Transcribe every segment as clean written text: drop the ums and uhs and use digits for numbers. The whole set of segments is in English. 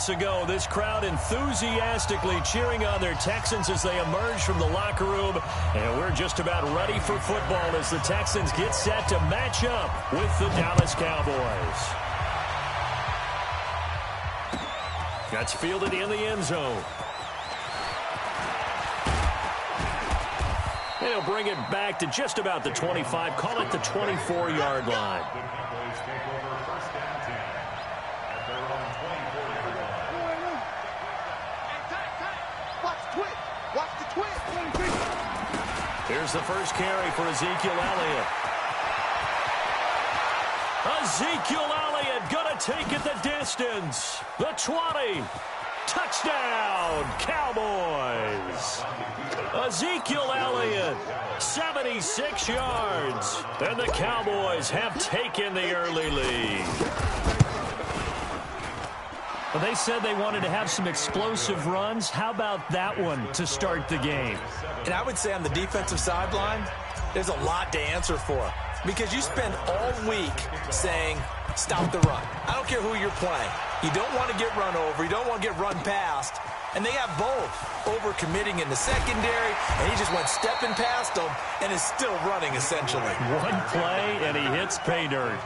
moments ago, this crowd enthusiastically cheering on their Texans as they emerge from the locker room. And we're just about ready for football as the Texans get set to match up with the Dallas Cowboys. That's fielded in the end zone. And he'll bring it back to just about the 25. Call it the 24-yard line. Here's the first carry for Ezekiel Elliott. Ezekiel Elliott going to take it the distance. The 20. Touchdown, Cowboys. Ezekiel Elliott, 76 yards. And the Cowboys have taken the early lead. Well, they said they wanted to have some explosive runs. How about that one to start the game? And I would say on the defensive sideline, there's a lot to answer for. Because you spend all week saying, stop the run. I don't care who you're playing. You don't want to get run over. You don't want to get run past. And they have both. Overcommitting in the secondary, and he just went stepping past them and is still running, essentially. One play, and he hits pay dirt.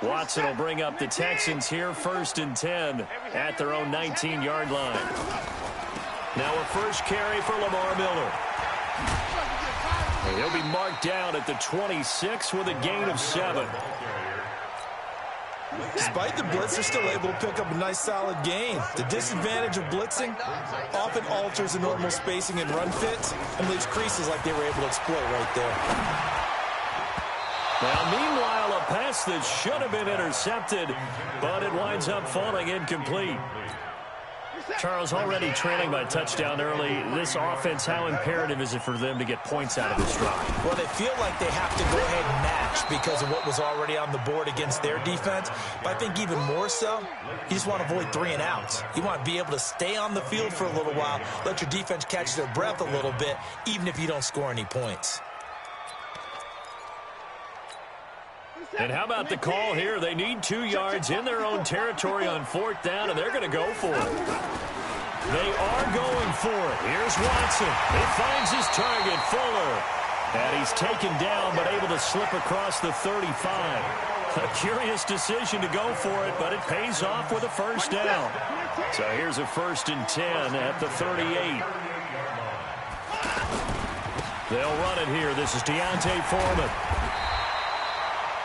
Watson will bring up the Texans here, 1st and 10 at their own 19-yard line. Now a first carry for Lamar Miller. And he'll be marked down at the 26 with a gain of 7. Despite the blitz, they're still able to pick up a nice, solid gain. The disadvantage of blitzing often alters the normal spacing and run fits and leaves creases like they were able to exploit right there. Now, meanwhile, a pass that should have been intercepted, but it winds up falling incomplete. Charles, already trailing by touchdown early. This offense, how imperative is it for them to get points out of this drive? Well, they feel like they have to go ahead and match because of what was already on the board against their defense. But I think even more so, you just want to avoid 3 and outs. You want to be able to stay on the field for a little while, let your defense catch their breath a little bit, even if you don't score any points. And how about the call here? They need 2 yards in their own territory on 4th down, and they're going to go for it. They are going for it. Here's Watson. He finds his target, Fuller. And he's taken down, but able to slip across the 35. A curious decision to go for it, but it pays off with a first down. So here's a 1st and 10 at the 38. They'll run it here. This is Deontay Foreman.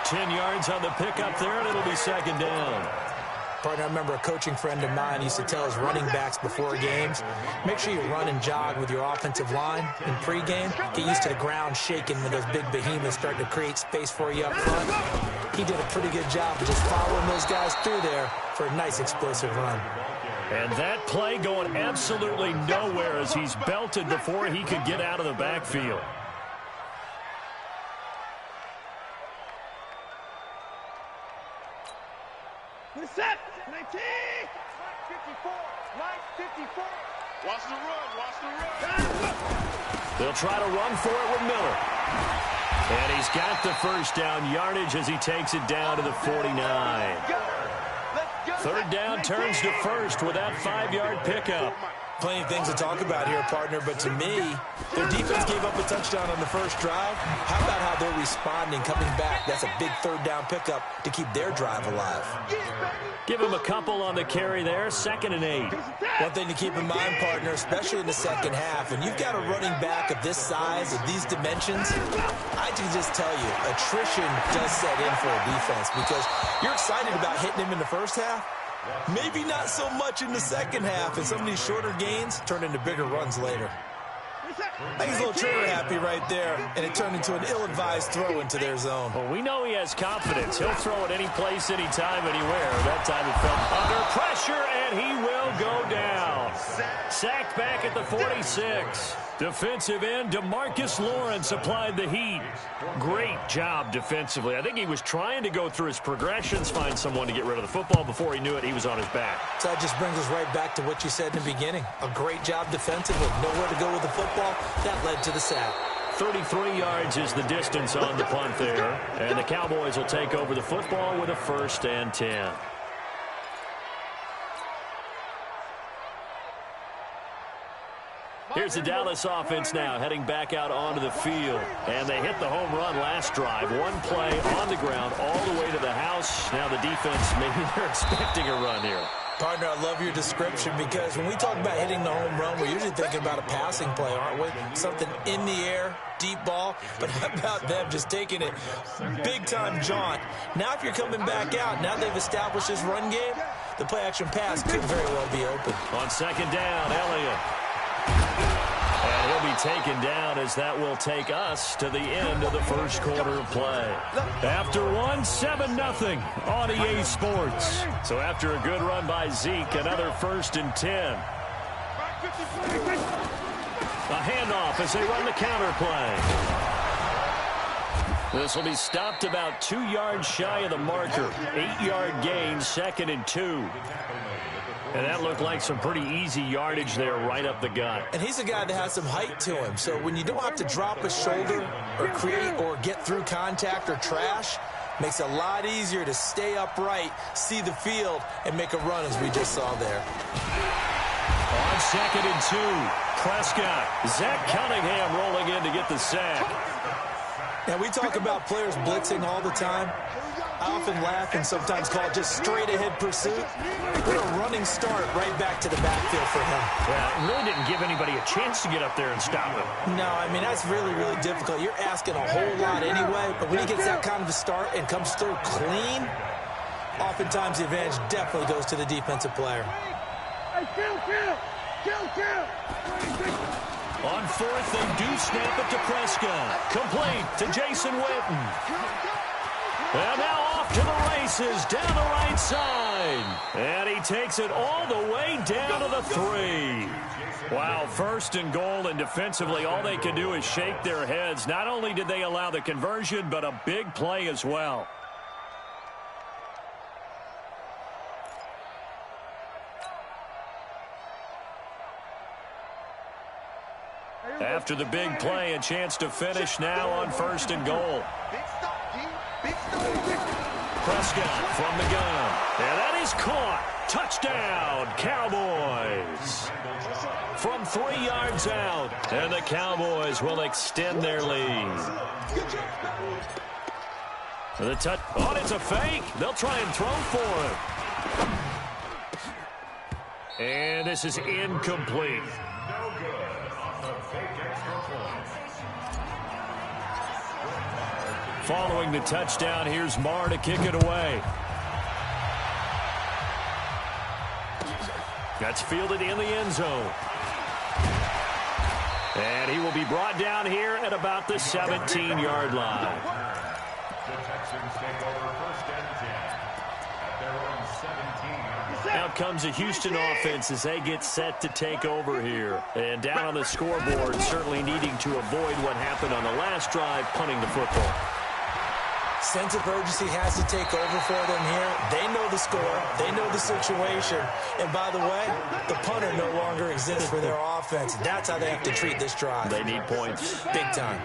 10 yards on the pickup there, and it'll be 2nd down. Partner, I remember a coaching friend of mine used to tell his running backs before games, make sure you run and jog with your offensive line in pregame. Get used to the ground shaking when those big behemoths start to create space for you up front. He did a pretty good job of just following those guys through there for a nice explosive run. And that play going absolutely nowhere as he's belted before he could get out of the backfield. Set 19. 54. 54. Watch the run. Watch the run. They'll try to run for it with Miller. And he's got the first down yardage as he takes it down to the 49. 3rd down turns to 1st with that 5-yard pickup. Plenty of things to talk about here, partner, but to me, their defense gave up a touchdown on the first drive. How about how they're responding, coming back? That's a big 3rd down pickup to keep their drive alive. Give him a couple on the carry there, 2nd and 8. One thing to keep in mind, partner, especially in the second half, when you've got a running back of this size, of these dimensions, I can just tell you, attrition does set in for a defense because you're excited about hitting him in the first half. Maybe not so much in the second half, and some of these shorter gains turn into bigger runs later. I think he's a little trigger happy right there, and it turned into an ill-advised throw into their zone. Well, we know he has confidence. He'll throw it any place, anytime, anywhere. That time it fell under pressure, and he will go down. Sacked back at the 46. Defensive end DeMarcus Lawrence applied the heat. Great job defensively. I think he was trying to go through his progressions, find someone to get rid of the football. Before he knew it, he was on his back. So that just brings us right back to what you said in the beginning. A great job defensively. Nowhere to go with the football. That led to the sack. 33 yards is the distance on the punt there. And the Cowboys will take over the football with a 1st and 10. Here's the Dallas offense now heading back out onto the field. And they hit the home run last drive. One play on the ground all the way to the house. Now the defense, maybe they're expecting a run here. Partner, I love your description because when we talk about hitting the home run, we're usually thinking about a passing play, aren't we? Something in the air, deep ball. But how about them just taking it big-time jaunt? Now if you're coming back out, now they've established this run game, the play-action pass could very well be open. On 2nd down, Elliott. And he'll be taken down as that will take us to the end of the first quarter of play. After one, 7-0 on EA Sports. So after a good run by Zeke, another 1st and 10. A handoff as they run the counter play. This will be stopped about 2 yards shy of the marker. 8-yard gain, 2nd and 2. And that looked like some pretty easy yardage there right up the gut. And he's a guy that has some height to him. So when you don't have to drop a shoulder or create or get through contact or trash, makes it a lot easier to stay upright, see the field, and make a run as we just saw there. On 2nd and 2, Prescott. Zach Cunningham rolling in to get the sack. Now we talk about players blitzing all the time. I often laugh and sometimes call it just straight-ahead pursuit. What a running start right back to the backfield for him. Yeah, it really didn't give anybody a chance to get up there and stop him. No, I mean, that's really, really difficult. You're asking a whole lot anyway, but when he gets that kind of a start and comes through clean, oftentimes the advantage definitely goes to the defensive player. On 4th, they do snap it to Prescott. Complete to Jason Witten. And now off to the races down the right side. And he takes it all the way down to the 3. Wow, 1st and goal, and defensively all they can do is shake their heads. Not only did they allow the conversion, but a big play as well. After the big play, a chance to finish now on 1st and goal. Prescott from the gun. And that is caught. Touchdown, Cowboys. From 3 yards out. And the Cowboys will extend their lead. The touch. Oh, it's a fake. They'll try and throw for it. And this is incomplete. Following the touchdown, here's Marr to kick it away. That's fielded in the end zone. And he will be brought down here at about the 17-yard line. The Texans take over 1st and 10 at their own 17. Now comes the Houston offense as they get set to take over here. And down on the scoreboard, certainly needing to avoid what happened on the last drive, punting the football. Sense of urgency has to take over for them here. They know the score. They know the situation. And by the way, the punter no longer exists for their offense. That's how they have to treat this drive. They need points. Big time.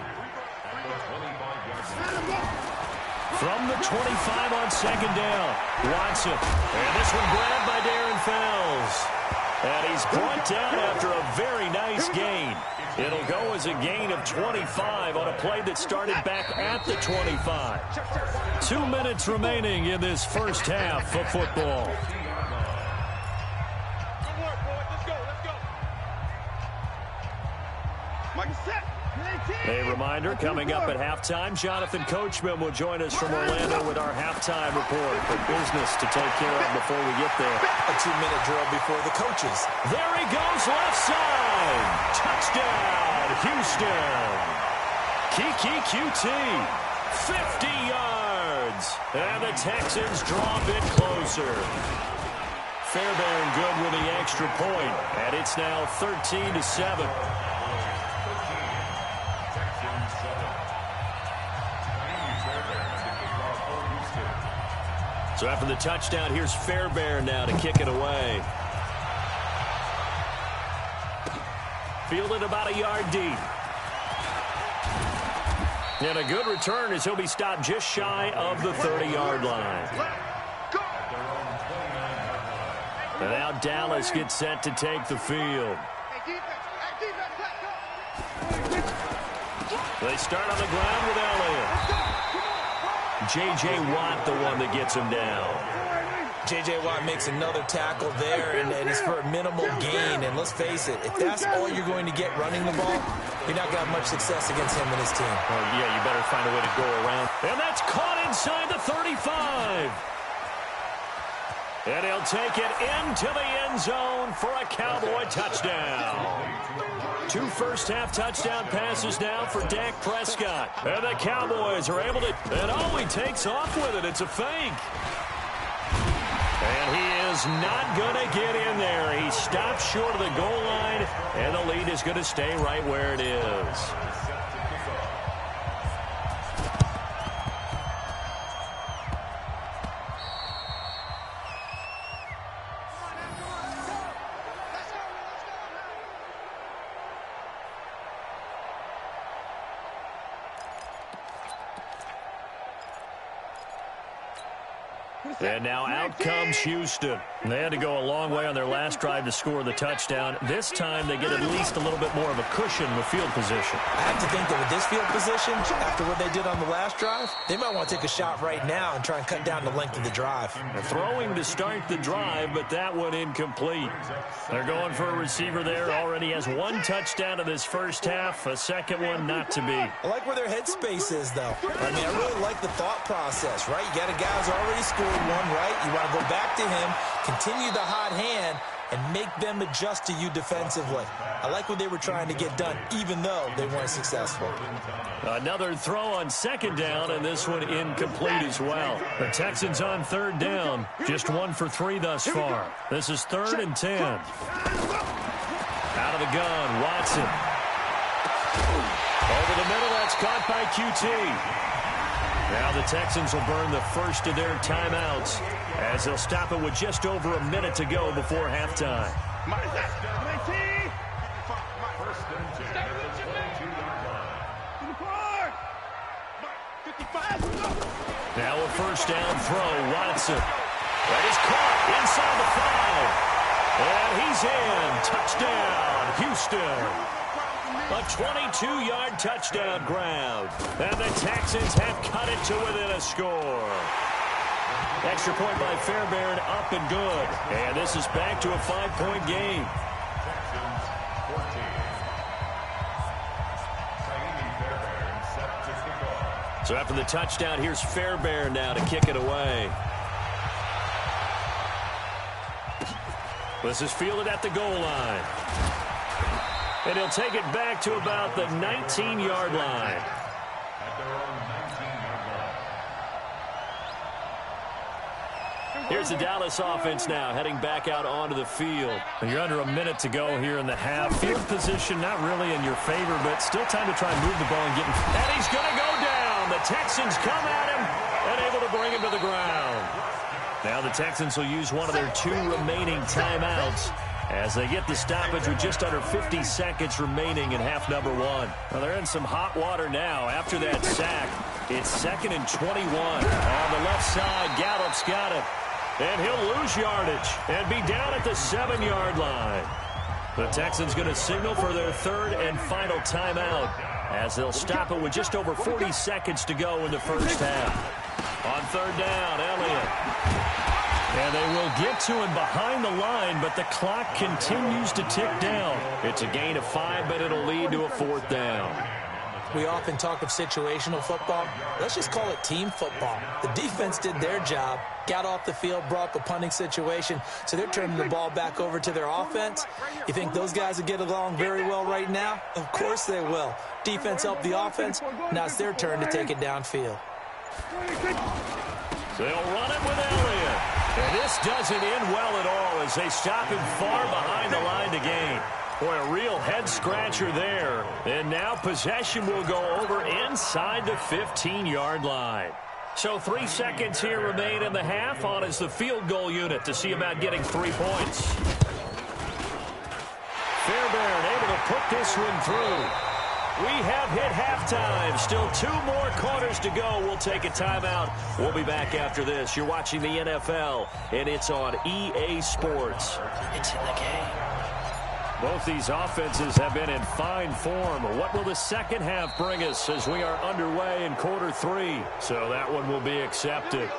From the 25 on 2nd down, Watson. And this one grabbed by Darren Fells. And he's brought down after a very nice gain. It'll go as a gain of 25 on a play that started back at the 25. 2 minutes remaining in this first half of football. A reminder, coming up at halftime, Jonathan Coachman will join us from Orlando with our halftime report. But business to take care of before we get there. A 2-minute drill before the coaches. There he goes, left side. Touchdown, Houston. Kiki QT, 50 yards. And the Texans draw a bit closer. Fairbairn good with the extra point. And it's now 13-7. So after the touchdown, here's Fairbairn now to kick it away. Fielded about a yard deep. And a good return as he'll be stopped just shy of the 30-yard line. And now Dallas gets set to take the field. They start on the ground with Elliott. J.J. Watt, the one that gets him down. J.J. Watt makes another tackle there, and it's for a minimal gain. And let's face it, if that's all you're going to get running the ball, you're not going to have much success against him and his team. Oh, yeah, you better find a way to go around. And that's caught inside the 35. And he'll take it into the end zone for a Cowboy touchdown. 2 first-half touchdown passes now for Dak Prescott. And the Cowboys are able to, and oh, he takes off with it. It's a fake. And he is not going to get in there. He stops short of the goal line, and the lead is going to stay right where it is. And now out comes Houston. They had to go a long way on their last drive to score the touchdown. This time they get at least a little bit more of a cushion with field position. I have to think that with this field position, after what they did on the last drive, they might want to take a shot right now and try and cut down the length of the drive. They're throwing to start the drive, but that one incomplete. They're going for a receiver there. Already has 1 touchdown in this first half, a second one not to be. I like where their headspace is, though. I mean, I really like the thought process, right? You got a guy who's already scored one, right? You want to go back to him, continue the hot hand, and make them adjust to you defensively. I like what they were trying to get done, even though they weren't successful. Another throw on second down, and this one incomplete as well. The Texans on third down, just 1 for 3 thus far. This is 3rd and 10. Out of the gun, Watson. Over the middle, that's caught by QT. Now the Texans will burn the first of their timeouts as they'll stop it with just over a minute to go before halftime. Now a first down throw, Watson. That is caught inside the 5. And he's in. Touchdown, Houston. A 22-yard touchdown grab. And the Texans have cut it to within a score. Extra point by Fairbairn, up and good. And this is back to a 5-point game. Texans 14. Set to kick off. So after the touchdown, here's Fairbairn now to kick it away. This is fielded at the goal line. And he'll take it back to about the 19-yard line. At their own 19-yard line. Here's the Dallas offense now, heading back out onto the field. You're under a minute to go here in the half. Field position not really in your favor, but still time to try and move the ball and get him. And he's going to go down. The Texans come at him and able to bring him to the ground. Now the Texans will use one of their 2 remaining timeouts as they get the stoppage with just under 50 seconds remaining in half number 1. Well, they're in some hot water now after that sack. It's 2nd and 21. On the left side, Gallup's got it. And he'll lose yardage and be down at the 7-yard line. The Texans going to signal for their 3rd and final timeout as they'll stop it with just over 40 seconds to go in the first half. On 3rd down, Elliott. And they will get to him behind the line, but the clock continues to tick down. It's a gain of 5, but it'll lead to a 4th down. We often talk of situational football. Let's just call it team football. The defense did their job, got off the field, brought the punting situation, so they're turning the ball back over to their offense. You think those guys will get along very well right now? Of course they will. Defense helped the offense. Now it's their turn to take it downfield. They'll run it with Elliott. And this doesn't end well at all as they stop him far behind the line to gain. Boy, a real head-scratcher there. And now possession will go over inside the 15-yard line. So 3 seconds here remain in the half. On is the field goal unit to see about getting 3 points. Fairbairn able to put this one through. We have hit halftime. Still 2 more quarters to go. We'll take a timeout. We'll be back after this. You're watching the NFL, and it's on EA Sports. It's in the game. Both these offenses have been in fine form. What will the second half bring us as we are underway in quarter 3? So that one will be accepted.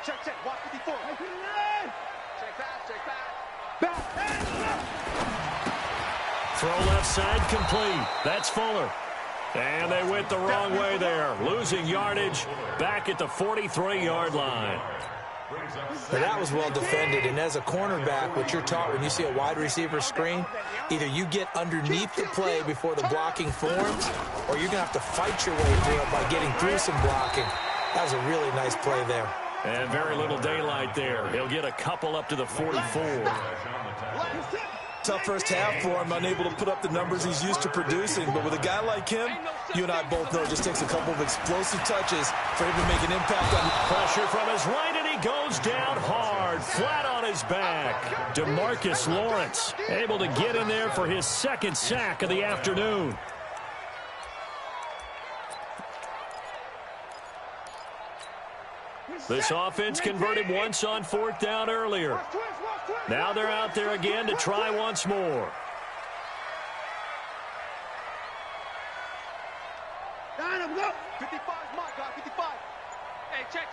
Check, 154. Check back. Throw left side complete. That's Fuller. And they went the wrong way there. Losing yardage back at the 43-yard line. Now that was well defended, and as a cornerback, what you're taught when you see a wide receiver screen, either you get underneath the play before the blocking forms, or you're going to have to fight your way through it by getting through some blocking. That was a really nice play there. And very little daylight there. He'll get a couple up to the 44. Tough first half for him, unable to put up the numbers he's used to producing. But with a guy like him, you and I both know it just takes a couple of explosive touches for him to make an impact on. Pressure from his right, and he goes down hard, flat on his back. DeMarcus Lawrence able to get in there for his second sack of the afternoon. This offense converted once on 4th down earlier. Now they're out there again to try once more. Go. 55 is my guy, 55. Hey, check.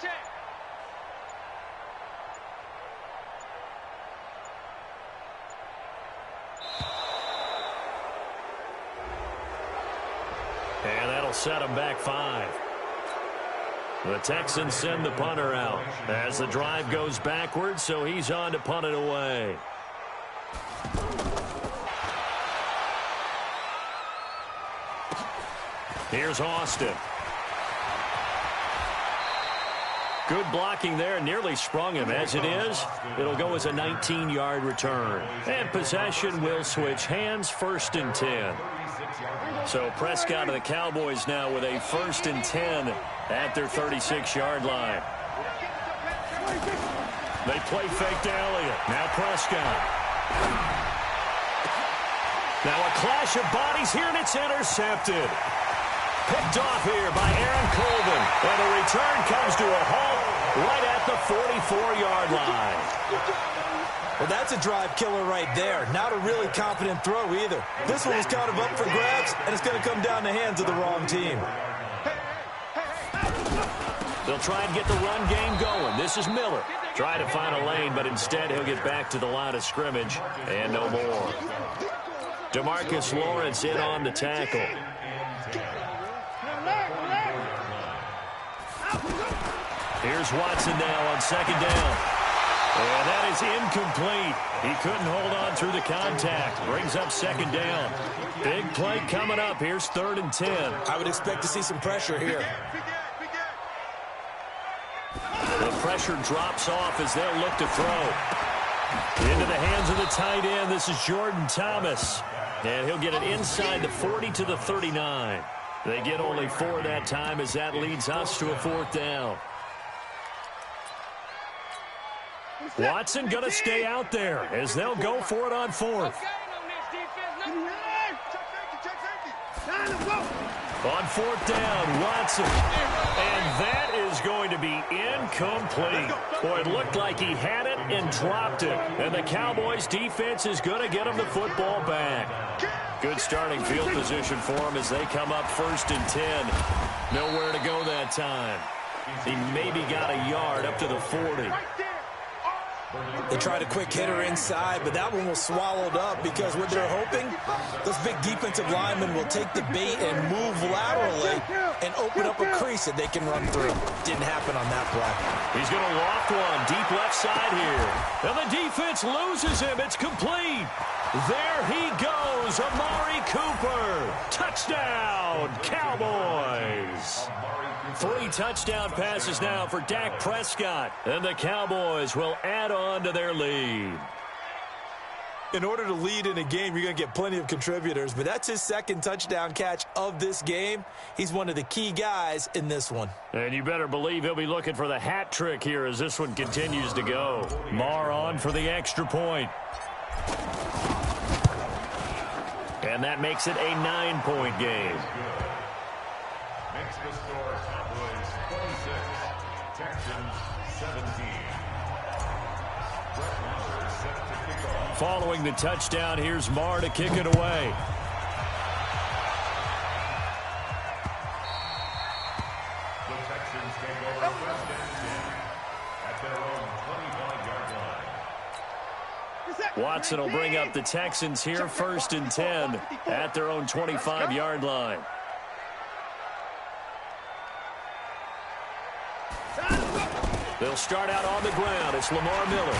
And that'll set him back 5. The Texans send the punter out as the drive goes backwards, so he's on to punt it away. Here's Austin. Good blocking there, nearly sprung him. As it is, it'll go as a 19-yard return. And possession will switch hands, 1st and 10. So Prescott of the Cowboys now with a 1st and 10 at their 36-yard line. They play fake to Elliott. Now Prescott. Now a clash of bodies here, and it's intercepted. Picked off here by Aaron Colvin. And the return comes to a halt right at the 44-yard line. Well, that's a drive killer right there. Not a really confident throw either. This one was kind of up for grabs, and it's going to come down the hands of the wrong team. They'll try and get the run game going. This is Miller. Try to find a lane, but instead he'll get back to the line of scrimmage, and no more. DeMarcus Lawrence in on the tackle. Here's Watson now on 2nd down. And that is incomplete. He couldn't hold on through the contact. Brings up 2nd down. Big play coming up. Here's 3rd and 10. I would expect to see some pressure here. The pressure drops off as they'll look to throw. Into the hands of the tight end. This is Jordan Thomas. And he'll get it inside the 40 to the 39. They get only 4 that time as that leads us to a 4th down. Watson going to stay out there as they'll go for it on 4th. On 4th down, Watson. And that is going to be incomplete. Boy, it looked like he had it and dropped it. And the Cowboys defense is going to get him the football back. Good starting field position for him as they come up 1st and 10. Nowhere to go that time. He maybe got a yard up to the 40. They tried a quick hitter inside, but that one was swallowed up because what they're hoping, those big defensive linemen will take the bait and move laterally and open up a crease that they can run through. Didn't happen on that play. He's going to loft one deep left side here. And the defense loses him. It's complete. There he goes, Amari Cooper. Touchdown, Cowboys. 3 touchdown passes now for Dak Prescott. And the Cowboys will add on to their lead. In order to lead in a game, you're going to get plenty of contributors, but that's his second touchdown catch of this game. He's one of the key guys in this one. And you better believe he'll be looking for the hat trick here as this one continues to go. Marr on for the extra point. And that makes it a 9-point game. Makes the score Cowboys 26, Texans 17. Set to kick off. Following the touchdown, here's Marr to kick it away. The Texans take over first and 10 at their own 25-yard line. Watson will bring up the Texans here first and 10 at their own 25-yard line. They'll start out on the ground. It's Lamar Miller.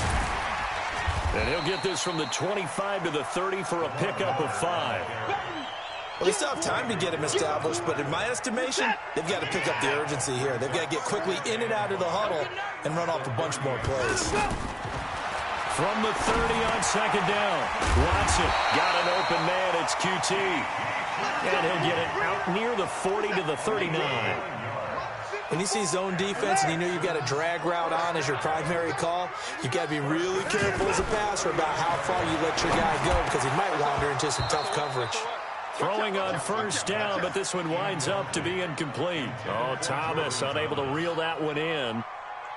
And he'll get this from the 25 to the 30 for a pickup of 5. Well, they still have time to get him established, but in my estimation, they've got to pick up the urgency here. They've got to get quickly in and out of the huddle and run off a bunch more plays. From the 30 on second down, Watson got an open man. It's QT. And he'll get it out near the 40 to the 39. When you see zone defense and you know you've got a drag route on as your primary call, you've got to be really careful as a passer about how far you let your guy go because he might wander into some tough coverage. Throwing on first down, but this one winds up to be incomplete. Oh, Thomas unable to reel that one in,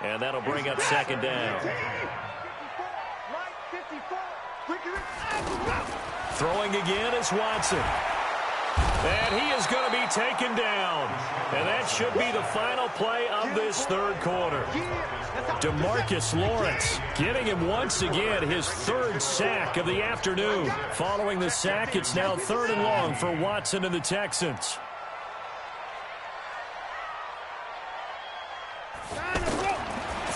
and that'll bring up second down. Throwing again is Watson. And he is going to be taken down. And that should be the final play of this third quarter. DeMarcus Lawrence getting him once again his third sack of the afternoon. Following the sack, it's now 3rd and long for Watson and the Texans.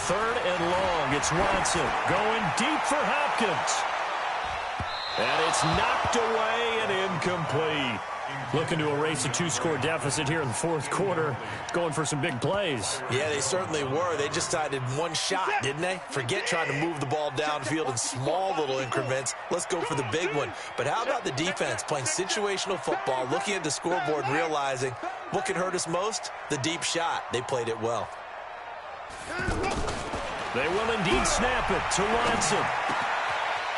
Third and long, it's Watson going deep for Hopkins. And it's knocked away and incomplete. Looking to erase a 2-score deficit here in the fourth quarter. Going for some big plays. Yeah, they certainly were. They just decided one shot, didn't they? Forget trying to move the ball downfield in small little increments. Let's go for the big one. But how about the defense playing situational football, looking at the scoreboard and realizing what can hurt us most? The deep shot. They played it well. They will indeed snap it to Watson.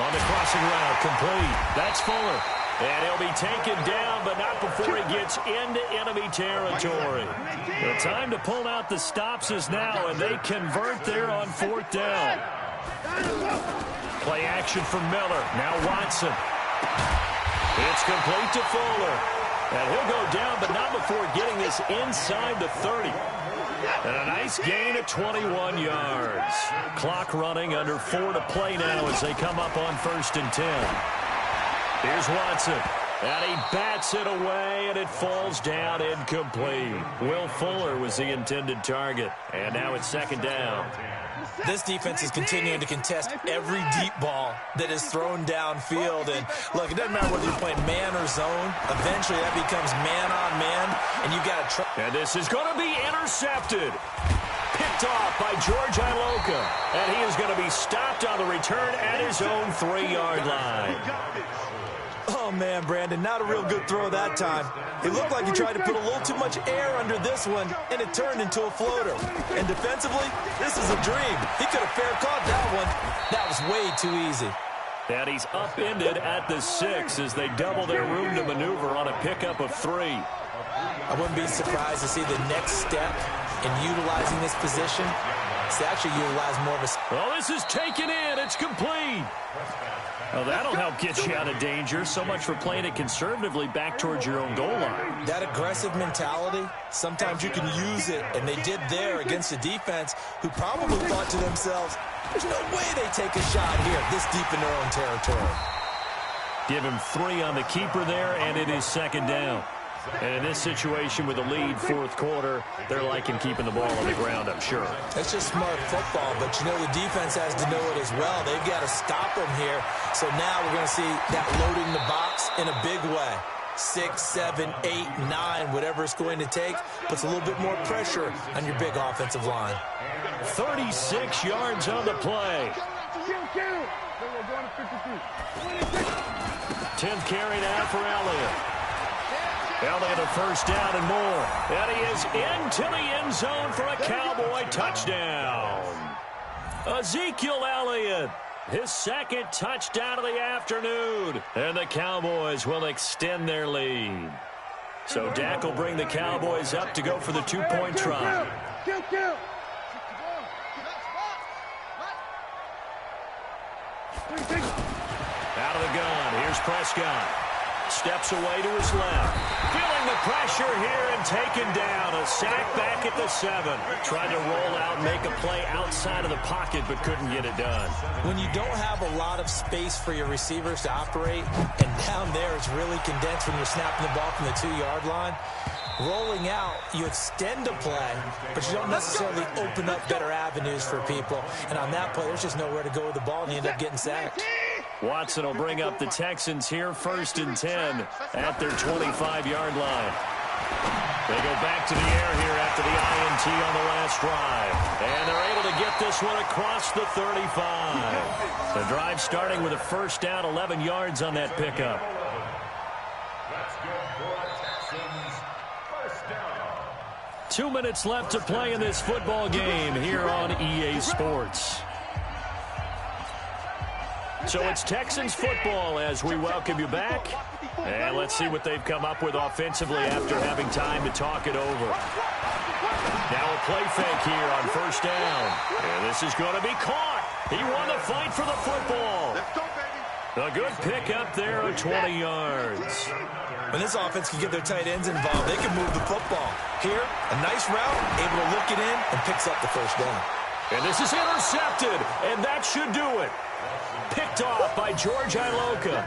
On the crossing route, complete. That's Fuller. And he'll be taken down, but not before he gets into enemy territory. The time to pull out the stops is now, and they convert there on 4th down. Play action from Miller. Now Watson. It's complete to Fuller. And he'll go down, but not before getting this inside the 30. And a nice gain of 21 yards. Clock running under 4 to play now as they come up on 1st and 10. Here's Watson. And he bats it away, and it falls down incomplete. Will Fuller was the intended target. And now it's 2nd down. This defense is continuing to contest every deep ball that is thrown downfield. And, look, it doesn't matter whether you're playing man or zone. Eventually, that becomes man-on-man, and you've got to try. And this is going to be intercepted. Picked off by George Iloka. And he is going to be stopped on the return at his own 3-yard line. Oh, man, Brandon, not a real good throw that time. It looked like he tried to put a little too much air under this one, and it turned into a floater. And defensively, this is a dream. He could have fair caught that one. That was way too easy. And he's upended at the 6 as they double their room to maneuver on a pickup of 3. I wouldn't be surprised to see the next step in utilizing this position. It's actually utilize more of a... Oh, this is taken in. It's complete. Well, that'll help get you out of danger. So much for playing it conservatively back towards your own goal line. That aggressive mentality, sometimes you can use it, and they did there against a defense who probably thought to themselves, there's no way they take a shot here this deep in their own territory. Give him 3 on the keeper there, and it is 2nd down. And in this situation with a lead, 4th quarter, they're liking keeping the ball on the ground, I'm sure. That's just smart football, but you know the defense has to know it as well. They've got to stop them here. So now we're going to see that loading the box in a big way. 6, 7, 8, 9, whatever it's going to take, puts a little bit more pressure on your big offensive line. 36 yards on the play. Kill. We're going to 52. 10th carry now for Elliott. Elliott a first down and more. And he is into the end zone for a Cowboy touchdown. Ezekiel Elliott, his second touchdown of the afternoon. And the Cowboys will extend their lead. So Dak will bring the Cowboys up to go for the 2-point try. Kill. Out of the gun, here's Prescott. Steps away to his left. Feeling the pressure here and taken down. A sack back at the 7. Tried to roll out and make a play outside of the pocket, but couldn't get it done. When you don't have a lot of space for your receivers to operate, and down there it's really condensed when you're snapping the ball from the 2-yard line, rolling out, you extend a play, but you don't necessarily open up better avenues for people. And on that play, there's just nowhere to go with the ball, and you end up getting sacked. Watson will bring up the Texans here, 1st and 10 at their 25-yard line. They go back to the air here after the INT on the last drive. And they're able to get this one across the 35. The drive starting with a first down, 11 yards on that pickup. That's good for Texans. First down. 2 minutes left to play in this football game here on EA Sports. So it's Texans football as we welcome you back. And let's see what they've come up with offensively after having time to talk it over. Now a play fake here on first down. And this is going to be caught. He won the fight for the football. A good pick up there of 20 yards. When this offense can get their tight ends involved, they can move the football. Here, a nice route, able to look it in, and picks up the first down. And this is intercepted, and that should do it. Picked off by George Iloka.